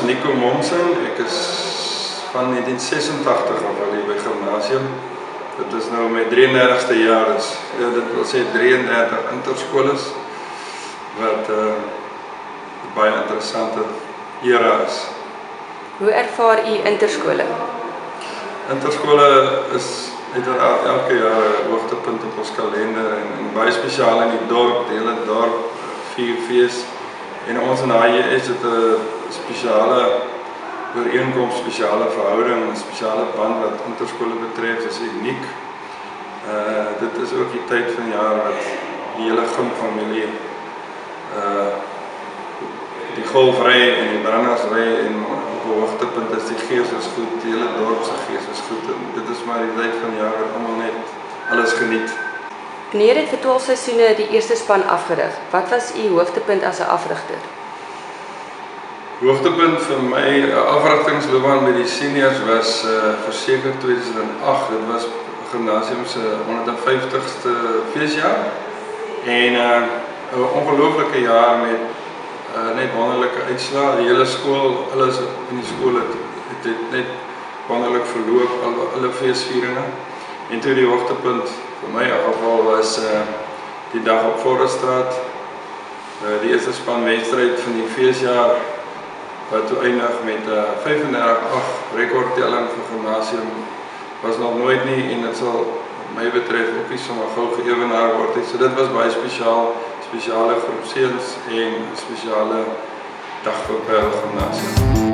is Nico Momsen. Ek is van 1986 af al hier by gimnasium. Dit is nou my 33ste jaar, dus dit wil sê 33 interskool is, wat baie interessante era is. Hoe ervaar u interskole? Interskole is uiteraard elke jaar 'n hoogtepunt op ons kalender en baie spesiaal in die dorp, die hele dorp vier fees. En ons in HJS het 'n spesiale ooreenkoms, spesiale verhouding, 'n spesiale band wat interskole betref, is uniek. Dit is ook die tyd van jaar wat die hele gymfamilie die golfry en die brandersry en op 'n hoogtepunt is die gees is goed, die hele dorp se gees is goed en dit is maar die tyd van jaar wat almal net alles geniet. Meneer het vir 12 seisoene die eerste span afgerig. Wat was u hoogtepunt as 'n afrigter? Hoogtepunt vir my afrigtingsloopbaan by die seniors was verseker 2008. Dit was gimnasium se 150ste feesjaar en 'n ongelooflike jaar met net wonderlike uitslae. Die hele skool, alles in die skool het net wonderlik verloop, alle feesvieringe. En toe die hoogtepunt vir my geval was die dag op Foreststraat, die eerste span wedstryd van die feesjaar, wat toe eindig met 35-8 rekordtelling vir gimnasium. Was nog nooit nie en dit sal my betref ook nie sommer gou geëwenaar word nie. So dit was baie spesiale groep seuns en 'n spesiale dag vir Parel Gimnasium.